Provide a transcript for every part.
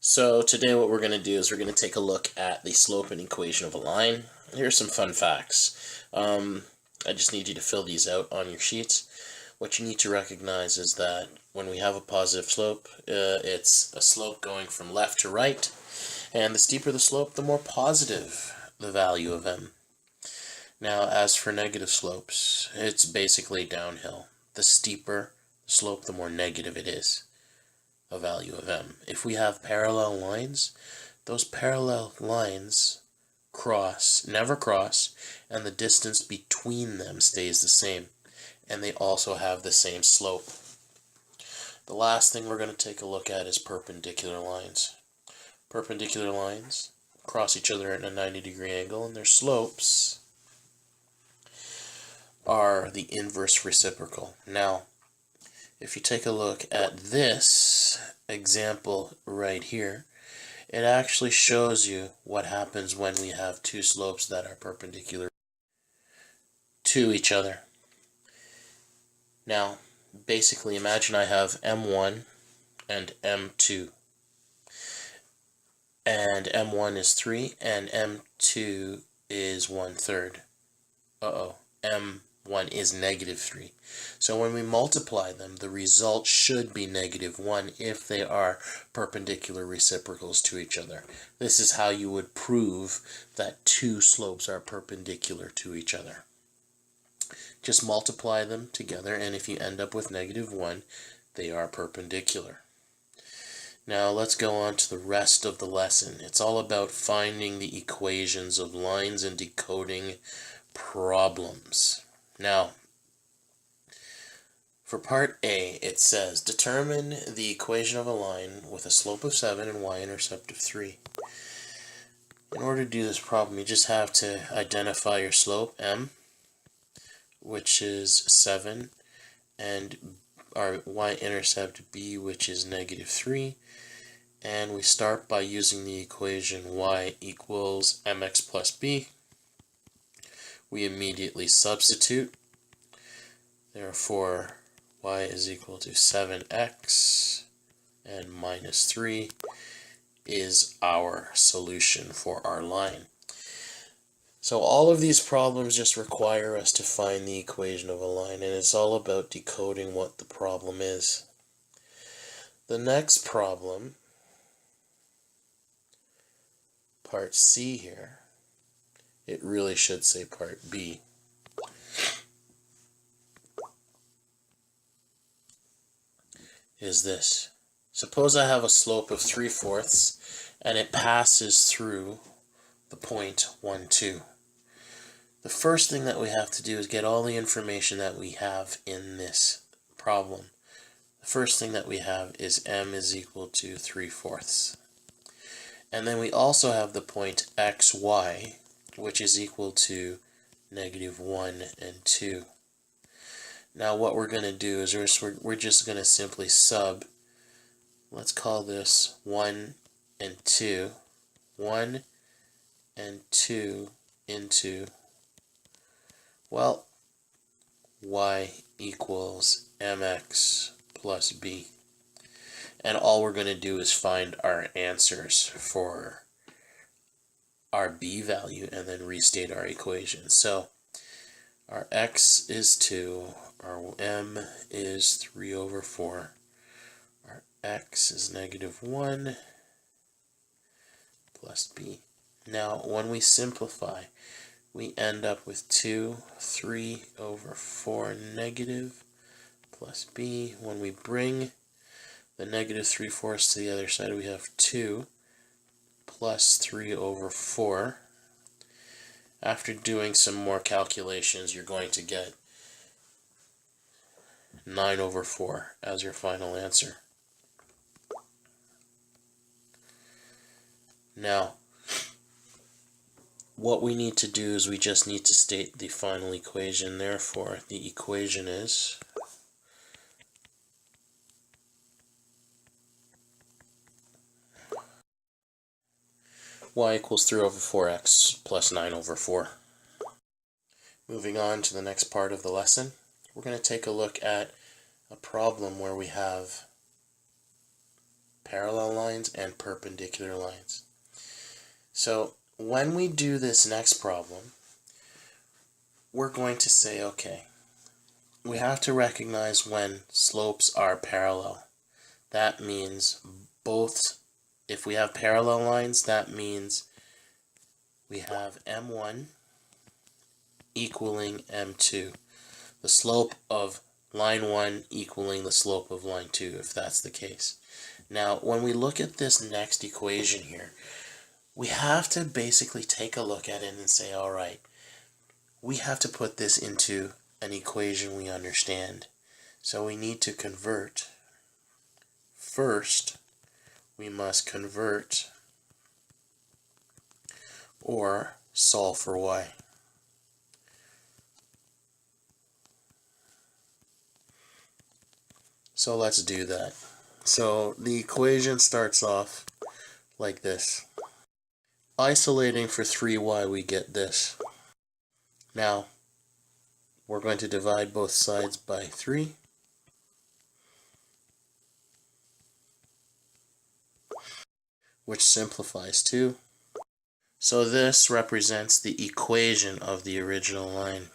So today what we're going to do is we're going to take a look at the slope and equation of a line. Here's some fun facts. I just need you to fill these out on your sheets. What you need to recognize is that when we have a positive slope, it's a slope going from left to right, and the steeper the slope, the more positive the value of m. Now, as for negative slopes, it's basically downhill. The steeper the slope, the more negative it is, a value of m. If we have parallel lines, those parallel lines never cross, and the distance between them stays the same, and they also have the same slope. The last thing we're going to take a look at is perpendicular lines. Perpendicular lines cross each other at a 90-degree angle, and their slopes are the inverse reciprocal. Now, if you take a look at this example right here, it actually shows you what happens when we have two slopes that are perpendicular to each other. Now, basically imagine I have M1 and M2. And M1 is 3 and M2 is 1/3. M1 is -3. So when we multiply them, the result should be -1 if they are perpendicular reciprocals to each other. This is how you would prove that two slopes are perpendicular to each other. Just multiply them together, and if you end up with -1, they are perpendicular. Now let's go on to the rest of the lesson. It's all about finding the equations of lines and decoding problems. Now, for part A, it says, determine the equation of a line with a slope of 7 and y-intercept of 3. In order to do this problem, you just have to identify your slope, m, which is 7, and our y-intercept b, which is -3. And we start by using the equation y equals mx plus b. We immediately substitute. Therefore, y is equal to 7x and -3 is our solution for our line. So all of these problems just require us to find the equation of a line, and it's all about decoding what the problem is. The next problem, part C here, it really should say part B. Is this. Suppose I have a slope of 3/4 and it passes through the point 1, 2. The first thing that we have to do is get all the information that we have in this problem. The first thing that we have is m is equal to 3/4. And then we also have the point xy, which is equal to -1 and 2. Now what we're going to do is we're just going to simply sub, let's call this 1 and 2, 1 and 2 into, well, y equals mx plus b. And all we're going to do is find our answers for our b value and then restate our equation. So our x is 2, our m is 3/4, our x is -1 plus b. Now when we simplify, we end up with 2, 3/4 negative plus b. When we bring the -3/4 to the other side, we have 2 plus 3/4. After doing some more calculations, you're going to get 9/4 as your final answer. Now, what we need to do is we just need to state the final equation. Therefore, the equation is y equals 3/4x plus 9/4. Moving on to the next part of the lesson, we're going to take a look at a problem where we have parallel lines and perpendicular lines. So when we do this next problem, we're going to say, okay, we have to recognize when slopes are parallel. That means both, if we have parallel lines, that means we have M1 equaling M2. The slope of line 1 equaling the slope of line 2, if that's the case. Now, when we look at this next equation here, we have to basically take a look at it and say, all right, we have to put this into an equation we understand. So we need to convert. First, we must convert or solve for y. So let's do that. So the equation starts off like this. Isolating for 3y, we get this. Now, we're going to divide both sides by 3. Which simplifies 2. So this represents the equation of the original line.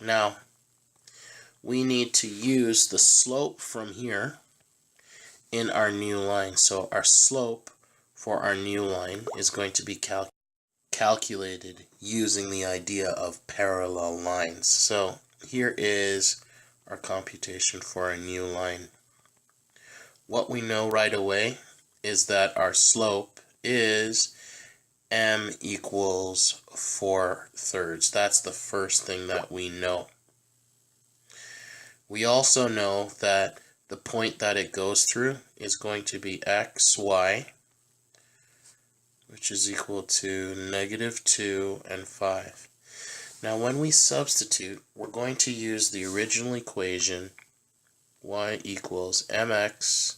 Now, we need to use the slope from here in our new line. So our slope for our new line is going to be calculated using the idea of parallel lines. So here is our computation for our new line. What we know right away is that our slope is m equals 4/3. That's the first thing that we know. We also know that the point that it goes through is going to be xy, which is equal to -2 and 5. Now when we substitute, we're going to use the original equation, y equals mx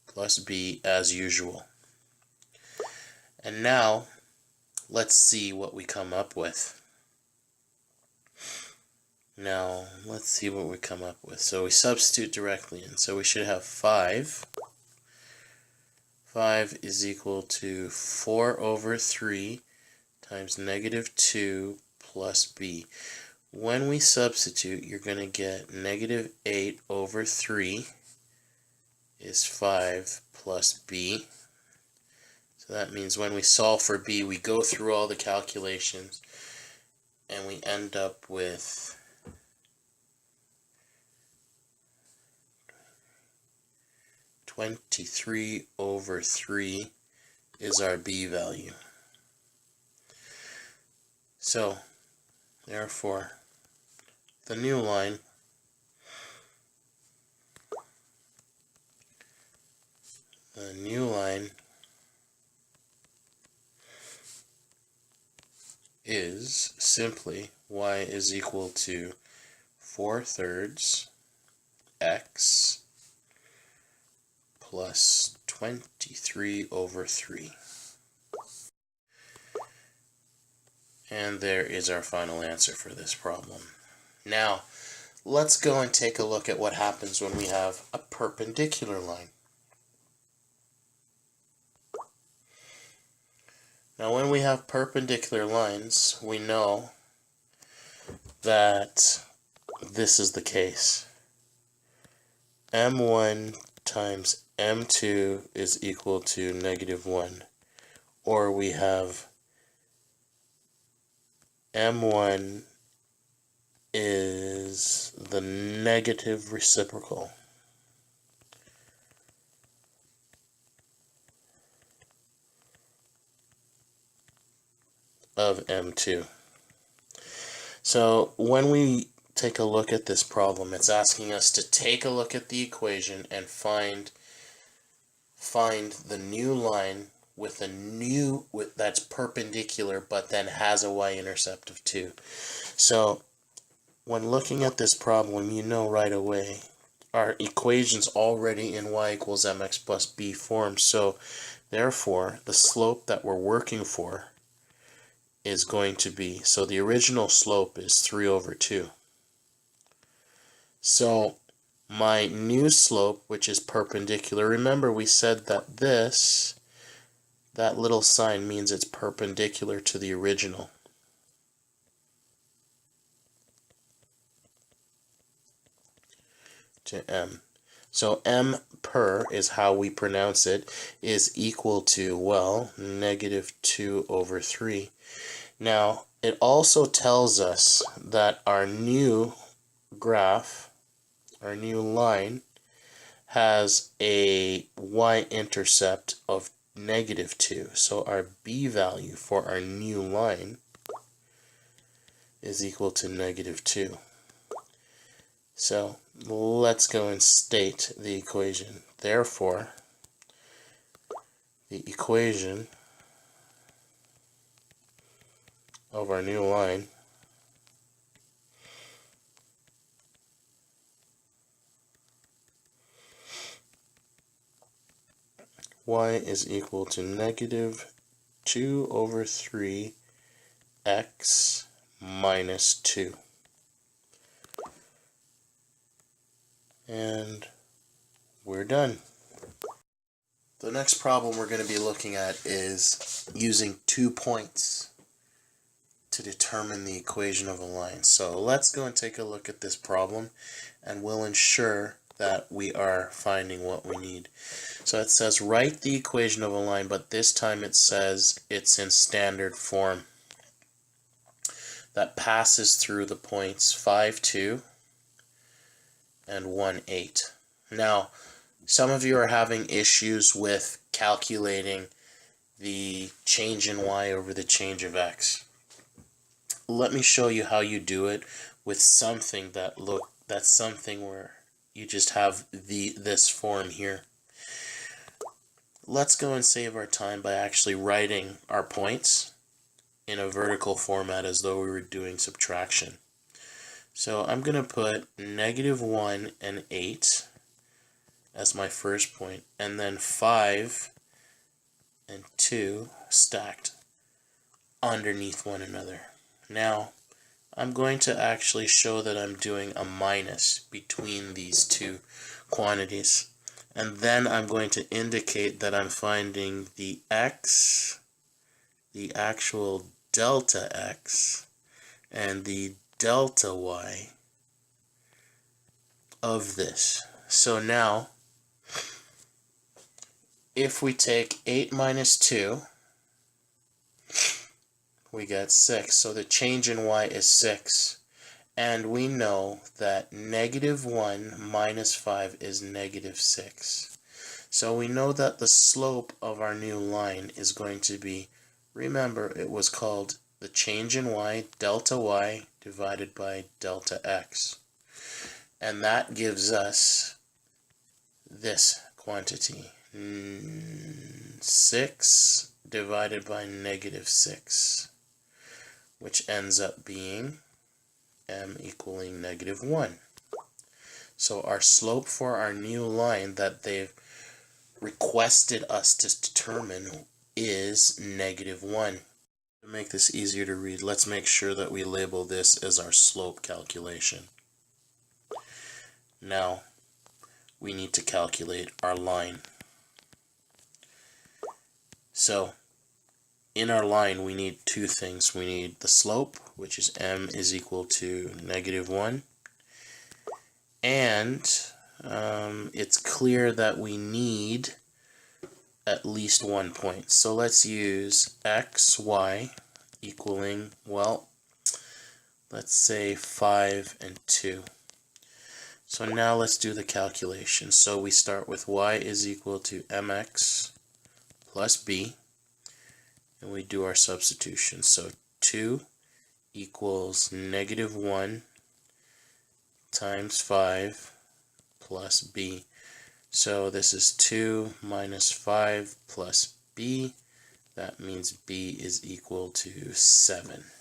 plus b as usual. And now, let's see what we come up with. So we substitute directly in. So we should have 5. 5 is equal to 4/3 times -2 plus b. When we substitute, you're going to get -8/3 is 5 plus b. So that means when we solve for b, we go through all the calculations and we end up with 23/3 is our b value. So, therefore, the new line is simply y is equal to 4/3 x plus 23/3. And there is our final answer for this problem. Now, let's go and take a look at what happens when we have a perpendicular line. Now, when we have perpendicular lines, we know that this is the case. M1 times M2 is equal to -1. Or we have M1 is the negative reciprocal of M2. So when we take a look at this problem, it's asking us to take a look at the equation and find the new line with that's perpendicular but then has a y-intercept of 2. So when looking at this problem, you know right away our equation's already in y equals mx plus b form. So therefore, the slope that we're working for is going to be, so the original slope is 3/2. So my new slope, which is perpendicular, remember we said that that little sign means it's perpendicular to the original. To m. So m per is how we pronounce it, is equal to, well, -2/3. Now, it also tells us that our new graph, our new line, has a y-intercept of -2. So our b value for our new line is equal to -2. So let's go and state the equation. Therefore, the equation of our new line y is equal to -2/3 x minus 2. And we're done. The next problem we're going to be looking at is using 2 points to determine the equation of a line. So let's go and take a look at this problem, and we'll ensure that we are finding what we need. So it says write the equation of a line, but this time it says it's in standard form, that passes through the points 5, 2 and 1, 8. Now, some of you are having issues with calculating the change in y over the change of x. Let me show you how you do it with something that's something where you just have this form here. Let's go and save our time by actually writing our points in a vertical format as though we were doing subtraction. So I'm going to put -1 and 8 as my first point, and then 5 and 2 stacked underneath one another. Now I'm going to actually show that I'm doing a minus between these two quantities, and then I'm going to indicate that I'm finding the x, the actual delta x, and the delta y of this. So now, if we take 8 minus 2, we get 6. So the change in y is 6. And we know that -1 minus 5 is -6. So we know that the slope of our new line is going to be, remember, it was called the change in y, delta y, divided by delta x. And that gives us this quantity, 6 divided by -6, which ends up being m equaling -1. So our slope for our new line that they've requested us to determine is -1. To make this easier to read, let's make sure that we label this as our slope calculation. Now we need to calculate our line. So in our line we need two things. We need the slope, which is m is equal to -1, and it's clear that we need at least 1 point. So let's use x, y equaling, well, let's say 5 and 2. So now let's do the calculation. So we start with y is equal to mx plus b, and we do our substitution. So 2 equals -1 times 5 plus b. So this is 2 minus 5 plus b. That means b is equal to 7.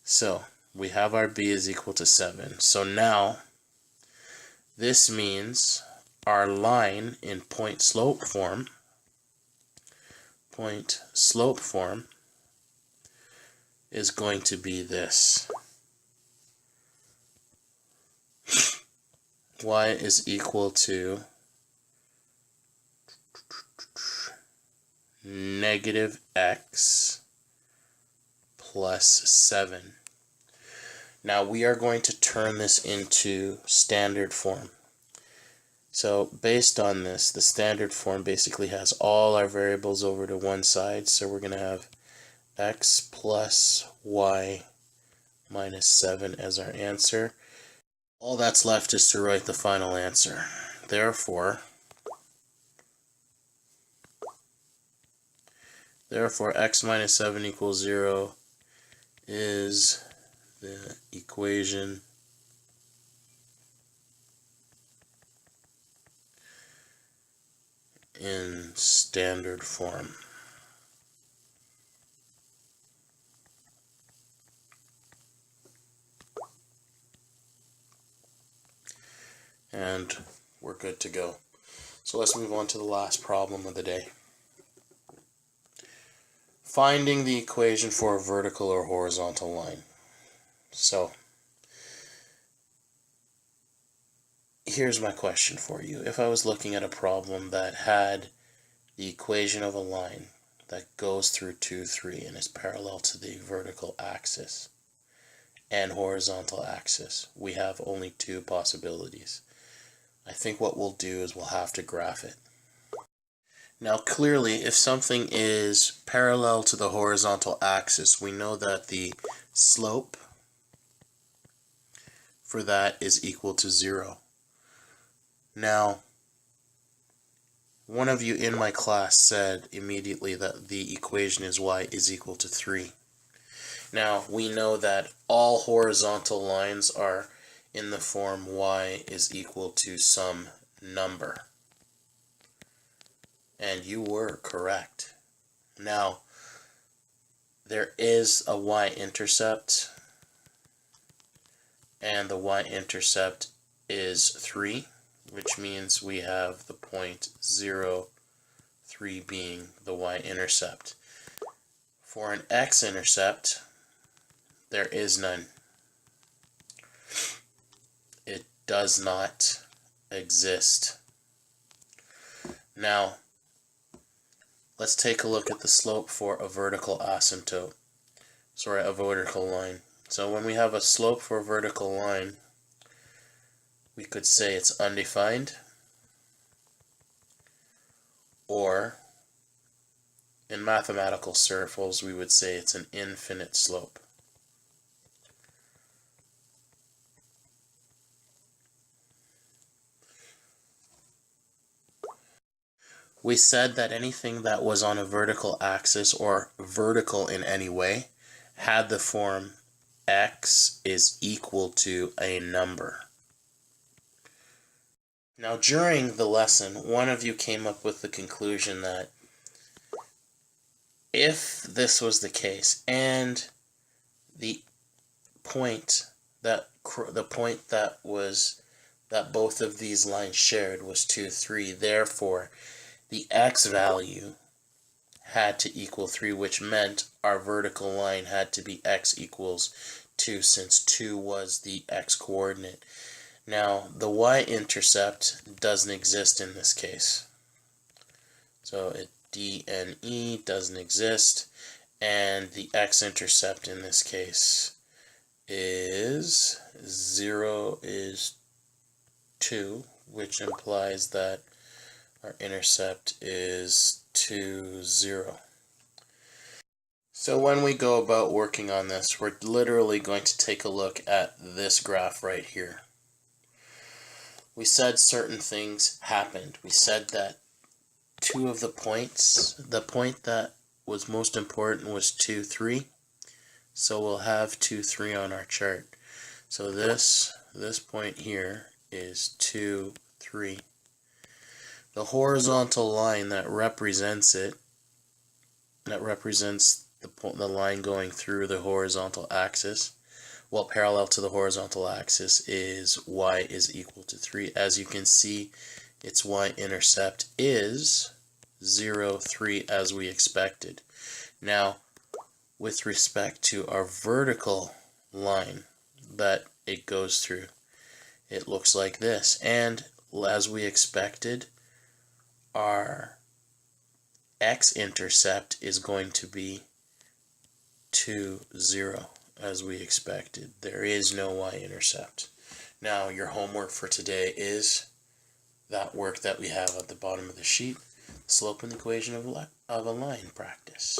So we have our b is equal to 7. So now this means our line in point slope form is going to be this. y is equal to negative x plus 7. Now we are going to turn this into standard form. So based on this, the standard form basically has all our variables over to one side. So we're going to have x plus y minus 7 as our answer. All that's left is to write the final answer. Therefore x minus 7 equals 0 is the equation in standard form. And we're good to go. So let's move on to the last problem of the day. Finding the equation for a vertical or horizontal line. So here's my question for you. If I was looking at a problem that had the equation of a line that goes through 2, 3 and is parallel to the vertical axis and horizontal axis, we have only two possibilities. I think what we'll do is we'll have to graph it. Now clearly, if something is parallel to the horizontal axis, we know that the slope for that is equal to 0. Now, one of you in my class said immediately that the equation is y is equal to 3. Now, we know that all horizontal lines are in the form y is equal to some number. And you were correct. Now, there is a y-intercept, and the y-intercept is 3, which means we have the point 0, 3 being the y-intercept. For an x-intercept, there is none. It does not exist. Now, let's take a look at the slope for a vertical asymptote. Sorry, a vertical line. So when we have a slope for a vertical line, we could say it's undefined, or in mathematical circles we would say it's an infinite slope. We said that anything that was on a vertical axis or vertical in any way had the form x is equal to a number. Now during the lesson, one of you came up with the conclusion that if this was the case and the point that both of these lines shared was 2, 3, therefore the x value had to equal 3, which meant our vertical line had to be x equals 2, since 2 was the x coordinate. Now, the y-intercept doesn't exist in this case. So D and E doesn't exist, and the x-intercept in this case is 0 is 2, which implies that our intercept is 2, 0. So when we go about working on this, we're literally going to take a look at this graph right here. We said certain things happened. We said that two of the points, the point that was most important was 2, 3. So we'll have 2, 3 on our chart. So this point here is 2, 3. The horizontal line that represents it, that represents the line going through the horizontal axis, well, parallel to the horizontal axis, is y is equal to 3. As you can see, its y-intercept is 0, 3, as we expected. Now, with respect to our vertical line that it goes through, it looks like this. And as we expected, our x-intercept is going to be 2, 0, as we expected. There is no y-intercept. Now, your homework for today is that work that we have at the bottom of the sheet, slope and equation of a line practice.